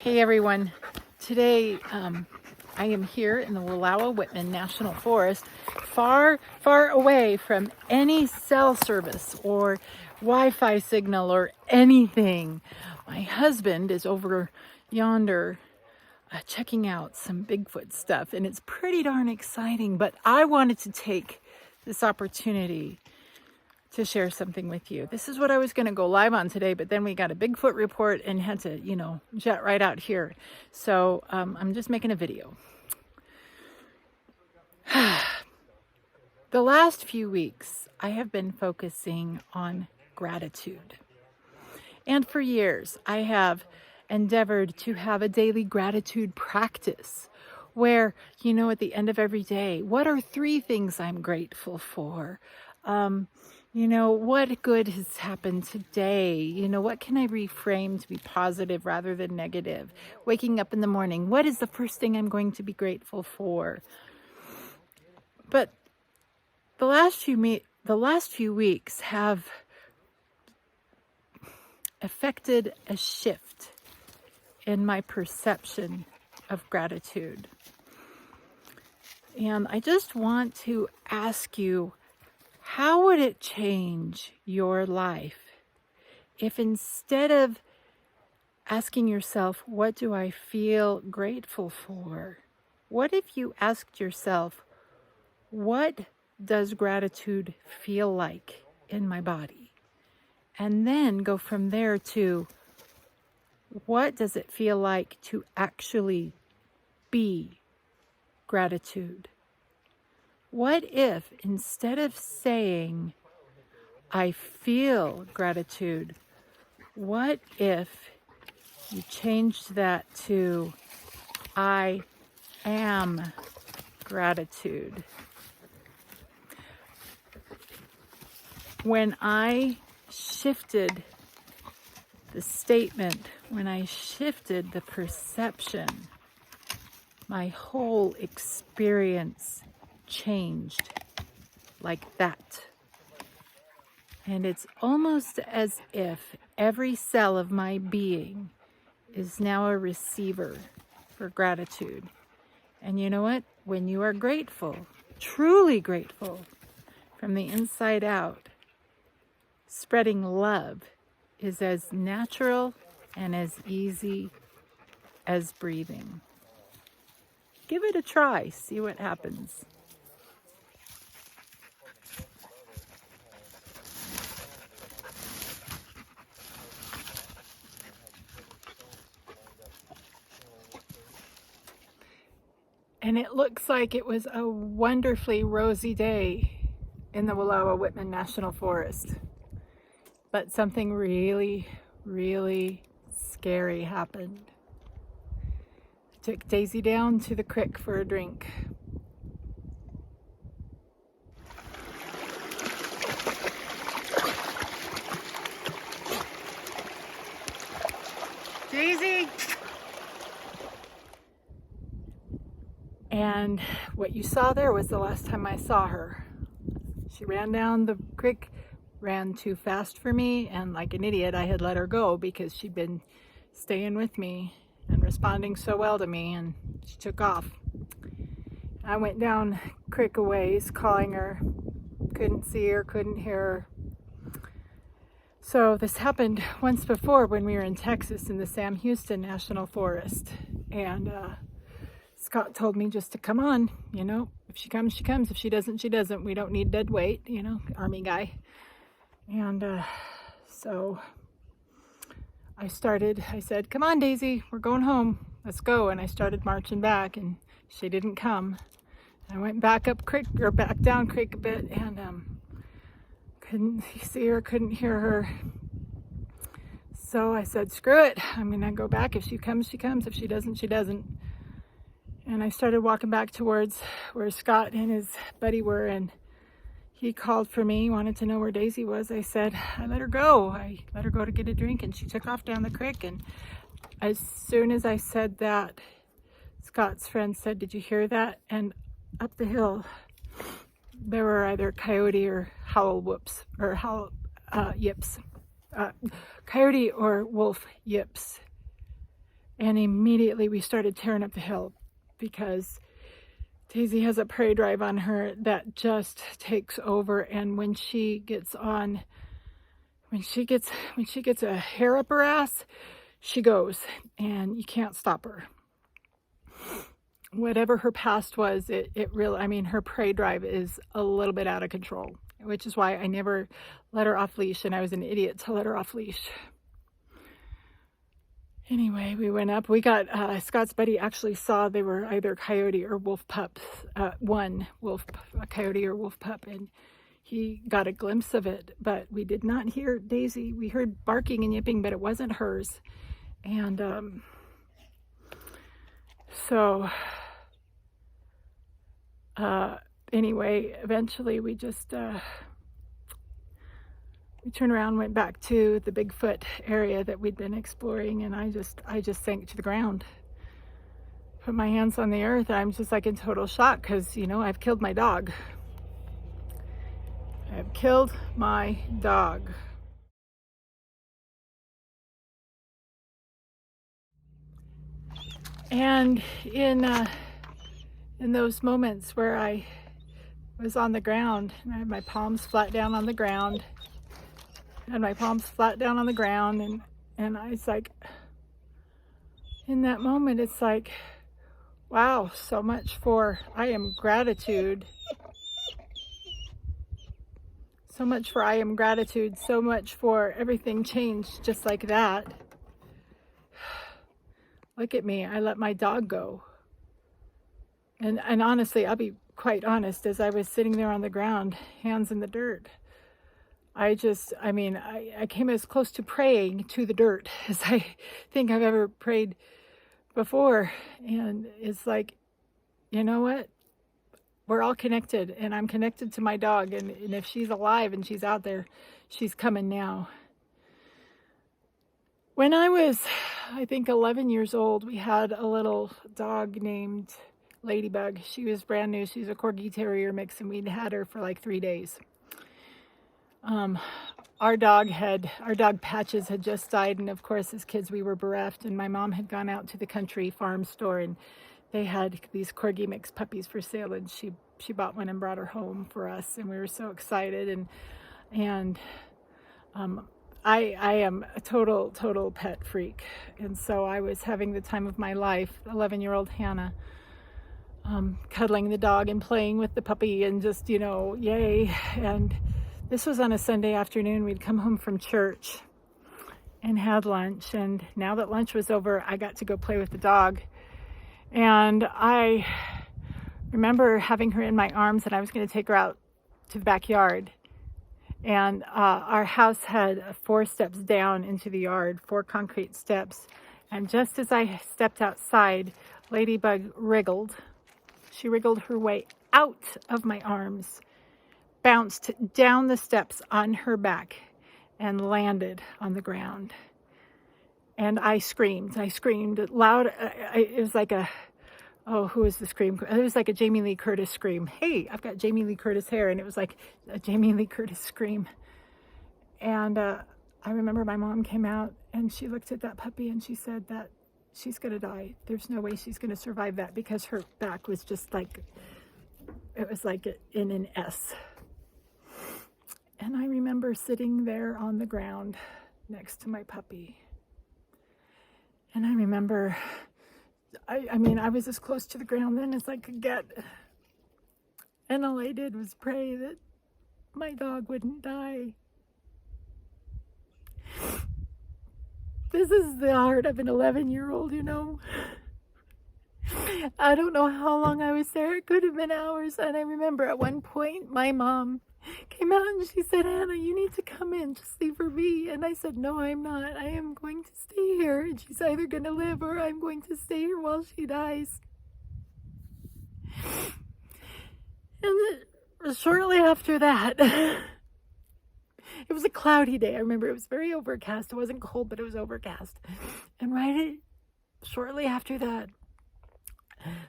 Hey everyone, today I am here in the Wallowa-Whitman National Forest, far away from any cell service or Wi-Fi signal or anything. My husband is over yonder checking out some Bigfoot stuff, and it's pretty darn exciting, but I wanted to take this opportunity to share something with you. This is what I was going to go live on today, but then we got a Bigfoot report and had to, jet right out here. So I'm just making a video. The last few weeks, I have been focusing on gratitude. And for years, I have endeavored to have a daily gratitude practice where, at the end of every day, what are 3 things I'm grateful for? What good has happened today? What can I reframe to be positive rather than negative? Waking up in the morning, what is the first thing I'm going to be grateful for? But the last few weeks have affected a shift in my perception of gratitude. And I just want to ask you, how would it change your life if instead of asking yourself, what do I feel grateful for? What if you asked yourself, what does gratitude feel like in my body? And then go from there to, what does it feel like to actually be gratitude? What if instead of saying, I feel gratitude, what if you changed that to, I am gratitude? When I shifted the statement, when I shifted the perception, my whole experience changed like that. And it's almost as if every cell of my being is now a receiver for gratitude. And you know what? When you are grateful, truly grateful, from the inside out, spreading love is as natural and as easy as breathing. Give it a try, see what happens. And it looks like it was a wonderfully rosy day in the Wallowa-Whitman National Forest. But something really, really scary happened. I took Daisy down to the creek for a drink. Daisy! And what you saw there was the last time I saw her. She ran down the creek, ran too fast for me, and like an idiot, I had let her go because she'd been staying with me and responding so well to me, and she took off. I went down creek a ways, calling her, couldn't see her, couldn't hear her. So this happened once before when we were in Texas in the Sam Houston National Forest, and Scott told me just to come on, if she comes, she comes. If she doesn't, she doesn't. We don't need dead weight, Army guy. And so I said, come on, Daisy, we're going home. Let's go. And I started marching back, and she didn't come. I went back down creek a bit, and couldn't see her, couldn't hear her. So I said, screw it. I'm going to go back. If she comes, she comes. If she doesn't, she doesn't. And I started walking back towards where Scott and his buddy were, and he called for me, wanted to know where Daisy was. I said, I let her go. I let her go to get a drink, and she took off down the creek. And as soon as I said that, Scott's friend said, did you hear that? And up the hill, there were either coyote or yips. Coyote or wolf yips. And immediately we started tearing up the hill because Daisy has a prey drive on her that just takes over. And when she gets a hair up her ass, she goes, and you can't stop her. Whatever her past was, it really, I mean, her prey drive is a little bit out of control, which is why I never let her off leash, and I was an idiot to let her off leash. Anyway, we went up. We got, Scott's buddy actually saw they were either coyote or wolf pups, a coyote or wolf pup, and he got a glimpse of it, but we did not hear Daisy. We heard barking and yipping, but it wasn't hers. And so anyway, eventually we just we turned around, went back to the Bigfoot area that we'd been exploring, and I just sank to the ground, put my hands on the earth. I'm just like in total shock because, you know, I've killed my dog. I've killed my dog. And in those moments where I was on the ground, and I had my palms flat down on the ground, and I was like, in that moment, it's like, wow, so much for, I am gratitude. So much for I am gratitude, so much for everything changed just like that. Look at me, I let my dog go. And honestly, I'll be quite honest, as I was sitting there on the ground, hands in the dirt, I came as close to praying to the dirt as I think I've ever prayed before. And it's like, you know what? We're all connected, and I'm connected to my dog. And if she's alive and she's out there, she's coming now. When I was, I think, 11 years old, we had a little dog named Ladybug. She was brand new. She was a Corgi Terrier mix, and we'd had her for like 3 days. Our dog Patches had just died, and of course, as kids, we were bereft. And my mom had gone out to the country farm store, and they had these Corgi mix puppies for sale, and she bought one and brought her home for us, and we were so excited. And I am a total pet freak, and so I was having the time of my life. 11-year-old Hannah, cuddling the dog and playing with the puppy, and just, you know, yay. And this was on a Sunday afternoon. We'd come home from church and had lunch, and now that lunch was over, I got to go play with the dog. And I remember having her in my arms, and I was going to take her out to the backyard. And our house had 4 steps down into the yard, 4 concrete steps. And just as I stepped outside, Ladybug wriggled. She wriggled her way out of my arms, bounced down the steps on her back, and landed on the ground. And I screamed loud. It was like who was the scream? It was like a Jamie Lee Curtis scream. Hey, I've got Jamie Lee Curtis hair. And it was like a Jamie Lee Curtis scream. And I remember my mom came out, and she looked at that puppy, and she said that she's going to die. There's no way she's going to survive that, because her back was just like, it was like in an S. And I remember sitting there on the ground next to my puppy. And I remember, I was as close to the ground then as I could get. And all I did was pray that my dog wouldn't die. This is the heart of an 11-year-old, you know. I don't know how long I was there. It could have been hours. And I remember at one point, my mom came out and she said, Hannah, you need to come in. Just leave her be. And I said, no, I'm not. I am going to stay here. And she's either going to live or I'm going to stay here while she dies. And shortly after that, it was a cloudy day. I remember it was very overcast. It wasn't cold, but it was overcast. And shortly after that,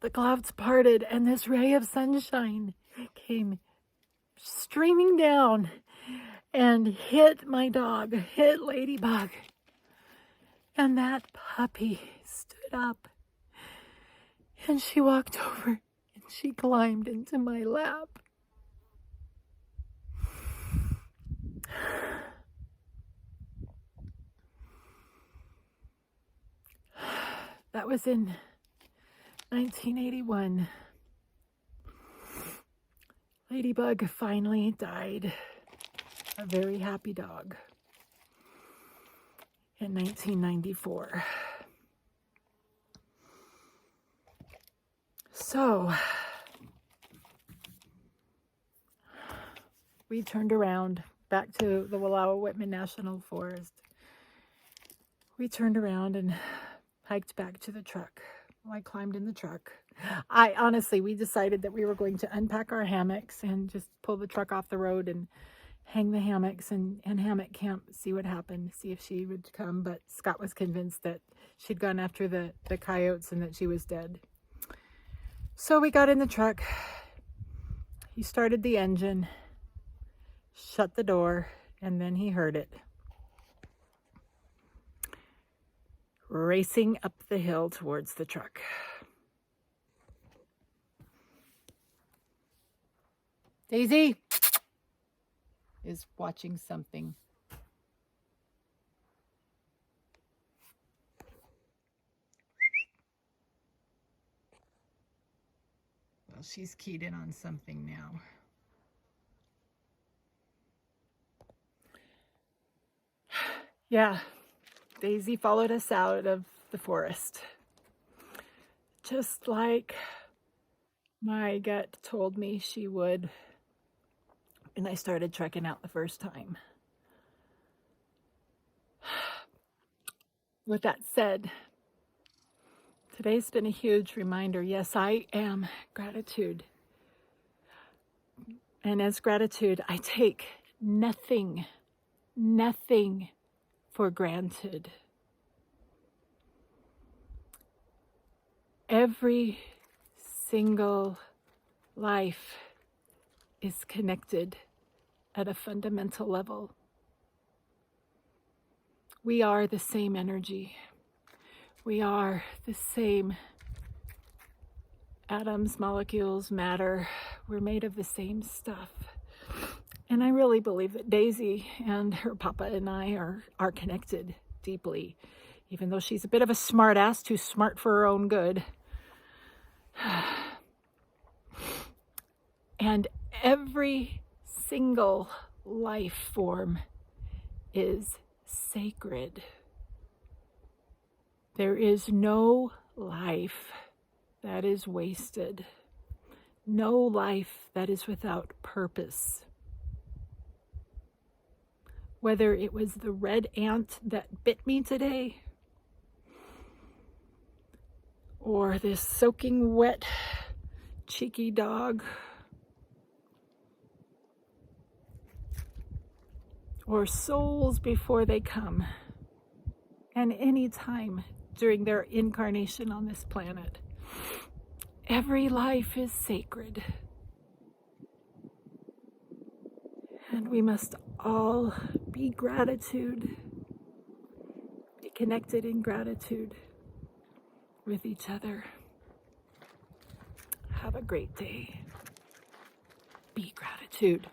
the clouds parted and this ray of sunshine came streaming down and hit my dog, hit Ladybug. And that puppy stood up and she walked over and she climbed into my lap. That was in 1981. Ladybug finally died. A very happy dog. In 1994. So, we turned around back to the Wallowa Whitman National Forest. We turned around and hiked back to the truck. Well, I climbed in the truck. We decided that we were going to unpack our hammocks and just pull the truck off the road and hang the hammocks and hammock camp, see what happened, see if she would come. But Scott was convinced that she'd gone after the coyotes and that she was dead. So we got in the truck. He started the engine, shut the door, and then he heard it racing up the hill towards the truck. Daisy is watching something. Well, she's keyed in on something now. Yeah, Daisy followed us out of the forest. Just like my gut told me she would when I started trekking out the first time. With that said, today's been a huge reminder. Yes, I am gratitude. And as gratitude, I take nothing for granted. Every single life is connected at a fundamental level. We are the same energy. We are the same atoms, molecules, matter. We're made of the same stuff. And I really believe that Daisy and her papa and I are connected deeply, even though she's a bit of a smartass, too smart for her own good. And every single life form is sacred. There is no life that is wasted, no life that is without purpose. Whether it was the red ant that bit me today, or this soaking wet, cheeky dog, or souls before they come, and any time during their incarnation on this planet. Every life is sacred. And we must all be gratitude, be connected in gratitude with each other. Have a great day. Be gratitude.